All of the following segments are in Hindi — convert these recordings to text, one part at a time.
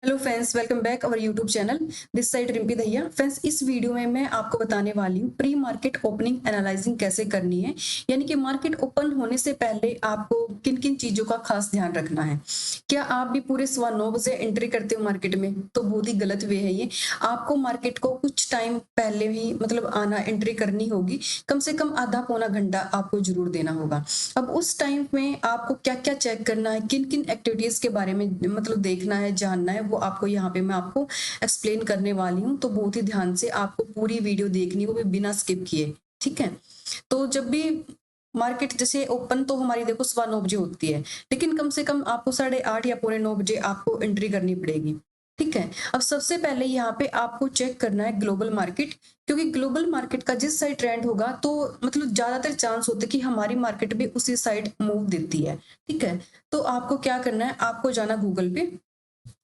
Hello friends, welcome back our YouTube channel. This side Rimpy Dahiya. Friends, इस वीडियो में मैं आपको बताने वाली हूँ प्री मार्केट ओपनिंग एनालाइजिंग कैसे करनी है। यानी कि मार्केट ओपन होने से पहले आपको किन किन चीजों का खास ध्यान रखना है। क्या आप भी पूरे 9:15 एंट्री करते हो मार्केट में? तो बहुत ही गलत वे है ये। आपको मार्केट को कुछ टाइम पहले ही मतलब आना, एंट्री करनी होगी। कम से कम आधा पौना घंटा आपको जरूर देना होगा। अब उस टाइम में आपको क्या क्या चेक करना है, किन किन एक्टिविटीज के बारे में मतलब देखना है, जानना है, वो आपको यहाँ पे मैं आपको एक्सप्लेन करने वाली हूँ। तो बहुत ही ध्यान से आपको पूरी वीडियो देखनी है, वो भी बिना स्किप किए। ठीक है। तो जब भी मार्केट जैसे ओपन तो हमारी देखो 9:15 होती है, लेकिन कम से कम आपको 8:30 या पौने 9 बजे आपको एंट्री करनी पड़ेगी। ठीक है। अब सबसे पहले यहाँ पे आपको चेक करना है ग्लोबल मार्केट, क्योंकि ग्लोबल मार्केट का जिस साइड ट्रेंड होगा तो मतलब ज्यादातर चांस होते हैं कि हमारी मार्केट भी उसी साइड मूव देती है। ठीक है। तो आपको क्या करना है, आपको जाना गूगल पे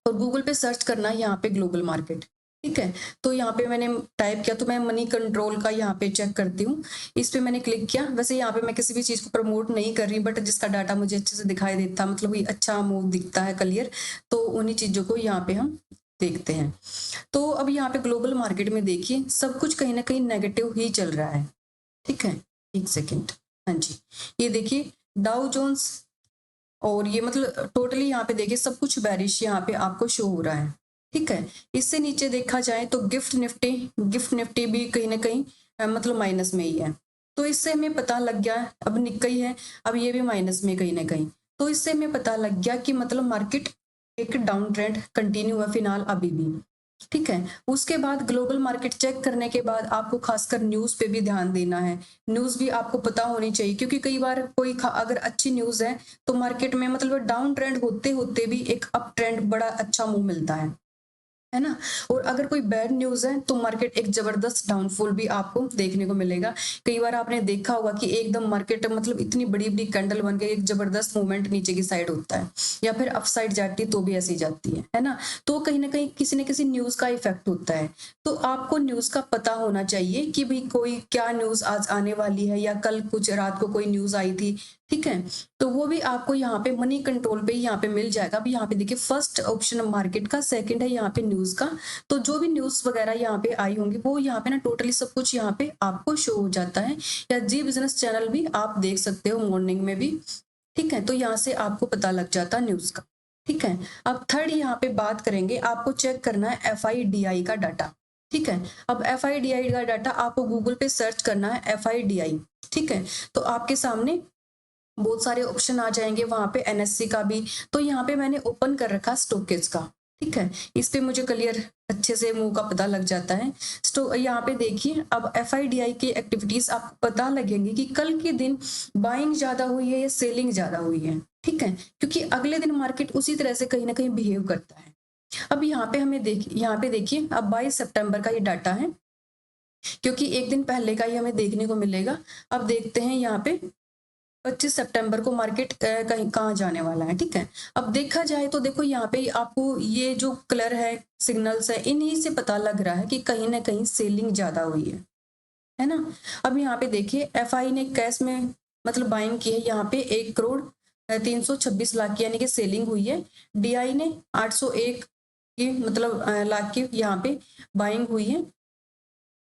और गूगल पे सर्च करना है यहाँ पे ग्लोबल मार्केट। ठीक है। तो यहाँ पे मैंने टाइप किया, तो मैं मनी कंट्रोल का यहाँ पे चेक करती हूँ। इस पे मैंने क्लिक किया। वैसे यहाँ पे मैं किसी भी चीज को प्रमोट नहीं कर रही, बट जिसका डाटा मुझे अच्छे से दिखाई देता, मतलब ये अच्छा मूव दिखता है क्लियर, तो उन्हीं चीजों को यहाँ पे हम देखते हैं। तो अब यहाँ पे ग्लोबल मार्केट में देखिए, सब कुछ कहीं ना कहीं नेगेटिव ही चल रहा है। ठीक है। एक सेकेंड। हाँ जी। ये देखिए, डाउ जोन्स और ये मतलब टोटली यहाँ पे देखिए सब कुछ बैरिश यहाँ पे आपको शो हो रहा है। ठीक है। इससे नीचे देखा जाए तो गिफ्ट निफ्टी भी कहीं ना कहीं मतलब माइनस में ही है। तो इससे हमें पता लग गया, अब निक्कई है, अब ये भी माइनस में कहीं ना कहीं। तो इससे हमें पता लग गया कि मतलब मार्केट एक डाउन ट्रेंड कंटिन्यू है फिलहाल अभी भी। ठीक है। उसके बाद ग्लोबल मार्केट चेक करने के बाद आपको खासकर न्यूज पे भी ध्यान देना है। न्यूज भी आपको पता होनी चाहिए, क्योंकि कई बार अगर अच्छी न्यूज है तो मार्केट में मतलब डाउन ट्रेंड होते होते भी एक अप ट्रेंड बड़ा अच्छा मूव मिलता है ना। और अगर कोई बैड न्यूज है तो मार्केट एक जबरदस्त डाउनफॉल भी आपको देखने को मिलेगा। कई बार आपने देखा होगा कि एकदम मार्केट मतलब इतनी बड़ी बड़ी कैंडल बन के एक जबरदस्त मूवमेंट नीचे की साइड होता है, या फिर अप साइड जाती तो भी ऐसी जाती है ना। तो कहीं ना कहीं किसी न किसी न्यूज का इफेक्ट होता है। तो आपको न्यूज का पता होना चाहिए कि भाई कोई क्या न्यूज आज आने वाली है, या कल कुछ रात को कोई न्यूज आई थी। ठीक है। तो वो भी आपको यहाँ पे मनी कंट्रोल पे यहाँ पे मिल जाएगा। अभी यहाँ पे देखिए, फर्स्ट ऑप्शन मार्केट का, सेकंड है यहाँ पे न्यूज का। तो जो भी न्यूज वगैरह यहाँ पे आई होंगी वो यहाँ पे ना टोटली सब कुछ यहाँ पे आपको शो हो जाता है। या जी बिजनेस चैनल भी आप देख सकते हो मॉर्निंग में भी। ठीक है। तो यहाँ से आपको पता लग जाता है न्यूज का। ठीक है। अब थर्ड यहाँ पे बात करेंगे, आपको चेक करना है FIDI का डाटा। ठीक है। अब FIDI का डाटा आपको गूगल पे सर्च करना है, FIDI। ठीक है। तो आपके सामने बहुत सारे ऑप्शन आ जाएंगे, वहां पे NSE का भी। तो यहाँ पे मैंने ओपन कर रखा स्टोकेज का। ठीक है। इस पे मुझे क्लियर अच्छे से मुंह का पता लग जाता है। यहाँ पे देखिए, अब FIDI की एक्टिविटीज आपको पता लगेंगी कि कल के दिन बाइंग ज्यादा हुई है या सेलिंग ज्यादा हुई है। ठीक है। क्योंकि अगले दिन मार्केट उसी तरह से कहीं ना कहीं बिहेव करता है। अब यहाँ पे देखिए, अब 22 सितंबर का ये डाटा है, क्योंकि एक दिन पहले का ही हमें देखने को मिलेगा। अब देखते हैं यहाँ पे 25 सितंबर को मार्केट कहीं कहाँ जाने वाला है। ठीक है। अब देखा जाए तो देखो, यहाँ पे आपको ये जो कलर है, सिग्नल्स है, इन्हीं से पता लग रहा है कि कहीं ना कहीं सेलिंग ज्यादा हुई है ना। अब यहाँ पे देखिए, FI ने कैश में मतलब बाइंग की है, यहाँ पे 1,03,26 लाख की यानी कि सेलिंग हुई है। DI ने 801 की मतलब लाख की यहाँ पे बाइंग हुई है।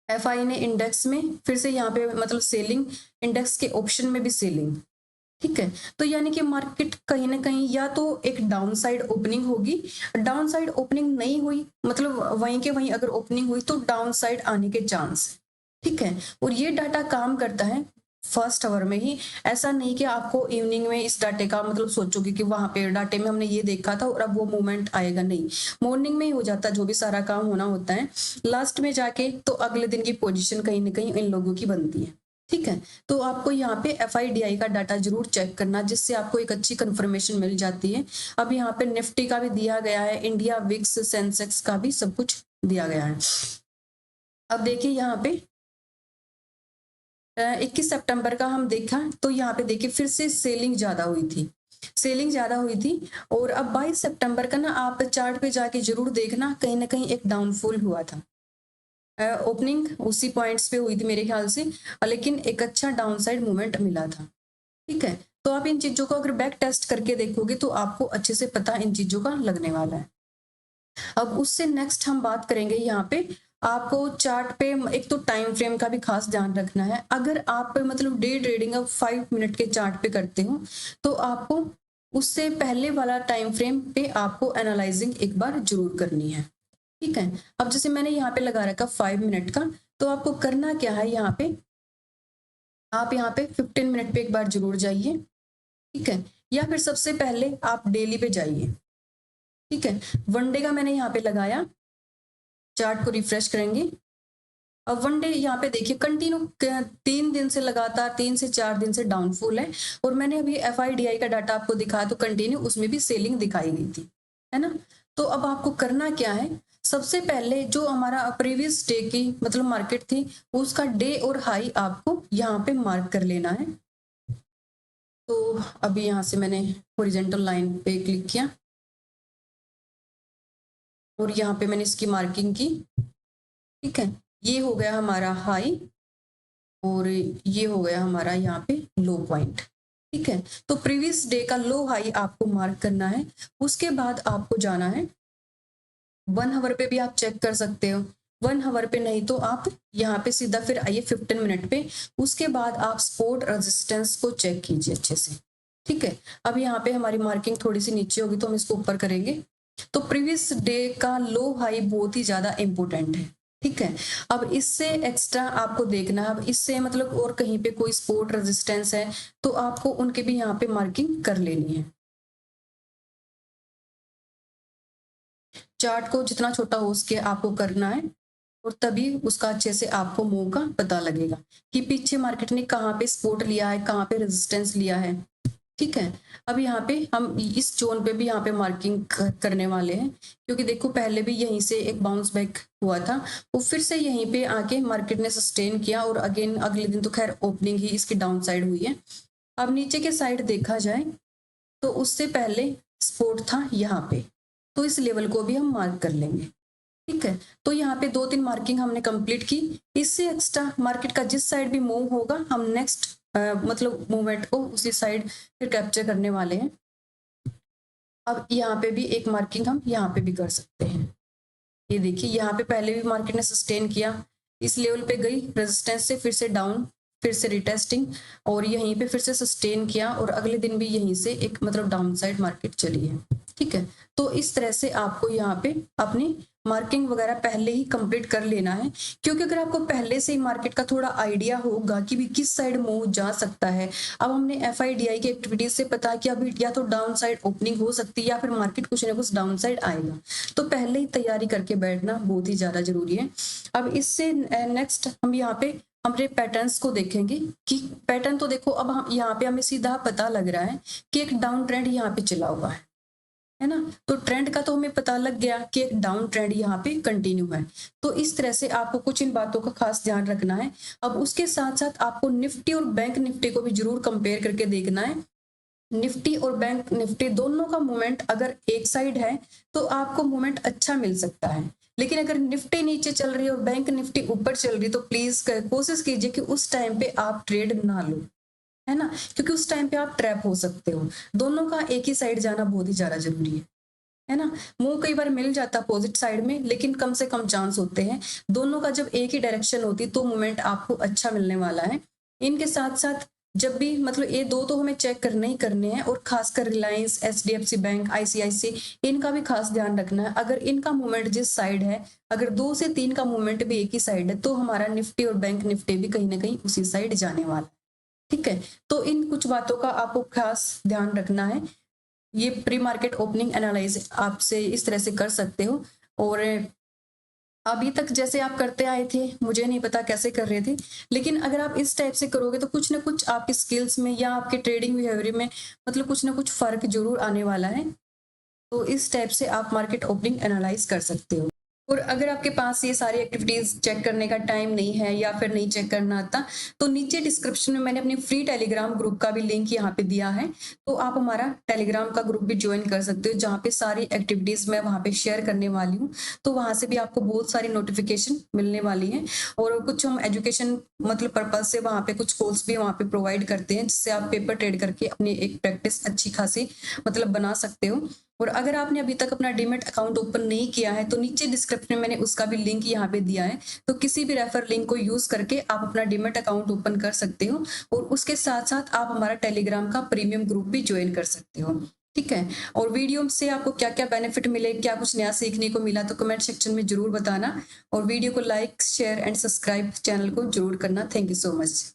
FI ने इंडेक्स में फिर से यहाँ पे मतलब सेलिंग, इंडेक्स के ऑप्शन में भी सेलिंग। ठीक है। तो यानी कि मार्केट कहीं ना कहीं या तो एक डाउन साइड ओपनिंग होगी, डाउन साइड ओपनिंग नहीं हुई मतलब वहीं के वहीं अगर ओपनिंग हुई तो डाउन साइड आने के चांस। ठीक है। और ये डाटा काम करता है फर्स्ट आवर में ही। ऐसा नहीं कि आपको इवनिंग में इस डाटे का मतलब सोचोगे कि वहां पे डाटे में हमने ये देखा था और अब वो मूवमेंट आएगा, नहीं। मॉर्निंग में ही हो जाता है जो भी सारा काम होना होता है। लास्ट में जाके तो अगले दिन की पोजीशन कहीं ना कहीं इन लोगों की बनती है। ठीक है। तो आपको यहाँ पे FIDI का डाटा जरूर चेक करना, जिससे आपको एक अच्छी कंफर्मेशन मिल जाती है। अब यहाँ पे निफ्टी का भी दिया गया है, इंडिया विक्स सेंसेक्स का भी सब कुछ दिया गया है। अब देखिए यहाँ पे 21 सितंबर का हम देखा तो यहाँ पे देखिए फिर से सेलिंग ज्यादा हुई थी, सेलिंग ज्यादा हुई थी। और अब 22 सितंबर का ना आप चार्ट पे जाके जरूर देखना, कहीं ना कहीं एक डाउनफॉल हुआ था। ओपनिंग उसी पॉइंट्स पे हुई थी मेरे ख्याल से, लेकिन एक अच्छा डाउनसाइड मूवमेंट मिला था। ठीक है। तो आप इन चीजों को अगर बैक टेस्ट करके देखोगे तो आपको अच्छे से पता इन चीजों का लगने वाला है। अब उससे नेक्स्ट हम बात करेंगे यहाँ पे आपको चार्ट पे एक तो टाइम फ्रेम का भी खास ध्यान रखना है। अगर आप मतलब डे ट्रेडिंग अब 5 मिनट के चार्ट पे करते हो तो आपको उससे पहले वाला टाइम फ्रेम पे आपको एनालाइजिंग एक बार जरूर करनी है। ठीक है, अब जैसे मैंने यहाँ पे लगा रखा 5 मिनट का, तो आपको करना क्या है, यहाँ पे आप यहाँ पे 15 मिनट पे एक बार जरूर जाइए। ठीक है, या फिर सबसे पहले आप डेली पे जाइए। ठीक है, वनडे का मैंने यहाँ पे लगाया, चार्ट को रिफ्रेश करेंगे। अब वनडे यहाँ पे देखिए कंटिन्यू 3 दिन से लगातार 3 से 4 दिन से डाउनफॉल है, और मैंने अभी FIDI का डाटा आपको दिखाया तो कंटिन्यू उसमें भी सेलिंग दिखाई गई थी, है ना। तो अब आपको करना क्या है, सबसे पहले जो हमारा प्रीवियस डे की मतलब मार्केट थी उसका डे और हाई आपको यहाँ पे मार्क कर लेना है। तो अभी यहाँ से मैंने हॉरिजॉन्टल लाइन पे क्लिक किया और यहाँ पे मैंने इसकी मार्किंग की। ठीक है, ये हो गया हमारा हाई और ये हो गया हमारा यहाँ पे लो पॉइंट। ठीक है, तो प्रीवियस डे का लो हाई आपको मार्क करना है। उसके बाद आपको जाना है 1 आवर पे भी आप चेक कर सकते हो, 1 आवर पे नहीं तो आप यहाँ पे सीधा फिर आइए 15 मिनट पे। उसके बाद आप सपोर्ट रेजिस्टेंस को चेक कीजिए अच्छे से। ठीक है, अब यहाँ पे हमारी मार्किंग थोड़ी सी नीचे होगी तो हम इसको ऊपर करेंगे। तो प्रीवियस डे का लो हाई बहुत ही ज्यादा इंपॉर्टेंट है। ठीक है, अब इससे एक्स्ट्रा आपको देखना है, अब इससे मतलब और कहीं पे कोई सपोर्ट रेजिस्टेंस है तो आपको उनके भी यहाँ पे मार्किंग कर लेनी है। चार्ट को जितना छोटा हो सके आपको करना है, और तभी उसका अच्छे से आपको मूव का पता लगेगा कि पीछे मार्केट ने कहाँ पे सपोर्ट लिया है, कहाँ पे रेजिस्टेंस लिया है। ठीक है, अब यहाँ पे हम इस जोन पे भी यहाँ पे मार्किंग करने वाले हैं, क्योंकि देखो पहले भी यहीं से एक बाउंस बैक हुआ था, वो फिर से यहीं पे आके मार्केट ने सस्टेन किया और अगेन अगले दिन तो खैर ओपनिंग ही इसकी डाउन साइड हुई है। अब नीचे के साइड देखा जाए तो उससे पहले सपोर्ट था यहाँ पे, तो इस लेवल को भी हम मार्क कर लेंगे। ठीक है, तो यहाँ पे 2-3 मार्किंग हमने कंप्लीट की। इससे एक्स्ट्रा मार्केट का जिस साइड भी मूव होगा हम नेक्स्ट मतलब मूवमेंट को उसी साइड फिर कैप्चर करने वाले हैं। अब यहाँ पे भी एक मार्किंग हम यहाँ पे भी कर सकते हैं। ये देखिए यहाँ पे पहले भी मार्केट ने सस्टेन किया, इस लेवल पे गई, रेजिस्टेंस से फिर से डाउन, फिर से रिटेस्टिंग, और यहीं पे फिर से सस्टेन किया, और अगले दिन भी यहीं से एक मतलब डाउन साइड मार्केट चली है। ठीक है, तो इस तरह से आपको यहाँ पे अपनी मार्किंग वगैरह पहले ही कंप्लीट कर लेना है, क्योंकि अगर आपको पहले से ही मार्केट का थोड़ा आइडिया होगा कि भी किस साइड मूव जा सकता है। अब हमने FIDI की एक्टिविटीज से पता कि अभी या तो डाउन साइड ओपनिंग हो सकती है या फिर मार्केट कुछ ना कुछ डाउन साइड आएगा, तो पहले ही तैयारी करके बैठना बहुत ही ज्यादा जरूरी है। अब इससे नेक्स्ट हम यहाँ पे हमने पैटर्न्स को देखेंगे कि पैटर्न तो देखो अब हम यहाँ पे हमें सीधा पता लग रहा है कि एक डाउन ट्रेंड यहाँ पे चला हुआ है ना। तो ट्रेंड का तो हमें पता लग गया कि एक डाउन ट्रेंड यहाँ पे कंटिन्यू है। तो इस तरह से आपको कुछ इन बातों का खास ध्यान रखना है। अब उसके साथ साथ आपको निफ्टी और बैंक निफ्टी को भी जरूर कंपेयर करके देखना है। निफ्टी और बैंक निफ्टी दोनों का मूवमेंट अगर एक साइड है तो आपको मूवमेंट अच्छा मिल सकता है, लेकिन अगर निफ्टी नीचे चल रही है और बैंक निफ्टी ऊपर चल रही है तो प्लीज कोशिश कीजिए कि उस टाइम पे आप ट्रेड ना लो, है ना, क्योंकि उस टाइम पे आप ट्रैप हो सकते हो। दोनों का एक ही साइड जाना बहुत ही ज्यादा जरूरी है ना। मूव कई बार मिल जाता अपोजिट साइड में, लेकिन कम से कम चांस होते हैं। दोनों का जब एक ही डायरेक्शन होती तो मूवमेंट आपको अच्छा मिलने वाला है। इनके साथ साथ जब भी मतलब ये दो तो हमें चेक करने ही करने हैं, और खासकर रिलायंस, HDFC बैंक, ICICI, इनका भी खास ध्यान रखना है। अगर इनका मूवमेंट जिस साइड है, अगर 2 से 3 का मूवमेंट भी एक ही साइड है तो हमारा निफ्टी और बैंक निफ्टी भी कहीं ना कहीं उसी साइड जाने वाला है। ठीक है, तो इन कुछ बातों का आपको खास ध्यान रखना है। ये प्री मार्केट ओपनिंग एनालाइज आपसे इस तरह से कर सकते हो, और अभी तक जैसे आप करते आए थे मुझे नहीं पता कैसे कर रहे थे, लेकिन अगर आप इस टाइप से करोगे तो कुछ ना कुछ आपकी स्किल्स में या आपके ट्रेडिंग बिहेवियर में मतलब कुछ ना कुछ फर्क जरूर आने वाला है। तो इस टाइप से आप मार्केट ओपनिंग एनालाइज कर सकते हो। और अगर आपके पास ये सारी एक्टिविटीज चेक करने का टाइम नहीं है या फिर नहीं चेक करना आता, तो नीचे डिस्क्रिप्शन में मैंने अपनी फ्री टेलीग्राम ग्रुप का भी लिंक यहाँ पे दिया है, तो आप हमारा टेलीग्राम का ग्रुप भी ज्वाइन कर सकते हो, जहाँ पे सारी एक्टिविटीज मैं वहाँ पे शेयर करने वाली हूँ। तो वहां से भी आपको बहुत सारी नोटिफिकेशन मिलने वाली है, और कुछ हम एजुकेशन मतलब पर्पज से वहाँ पे कुछ कोर्स भी वहाँ पे प्रोवाइड करते हैं, जिससे आप पेपर ट्रेड करके अपनी एक प्रैक्टिस अच्छी खासी मतलब बना सकते हो। और अगर आपने अभी तक अपना डीमैट अकाउंट ओपन नहीं किया है तो नीचे डिस्क्रिप्शन में मैंने उसका भी लिंक यहाँ पे दिया है, तो किसी भी रेफर लिंक को यूज करके आप अपना डीमैट अकाउंट ओपन कर सकते हो और उसके साथ साथ आप हमारा टेलीग्राम का प्रीमियम ग्रुप भी ज्वाइन कर सकते हो। ठीक है, और वीडियो से आपको क्या क्या बेनिफिट मिले, क्या कुछ नया सीखने को मिला, तो कमेंट सेक्शन में जरूर बताना और वीडियो को like share and subscribe channel को जरूर करना। Thank you so much.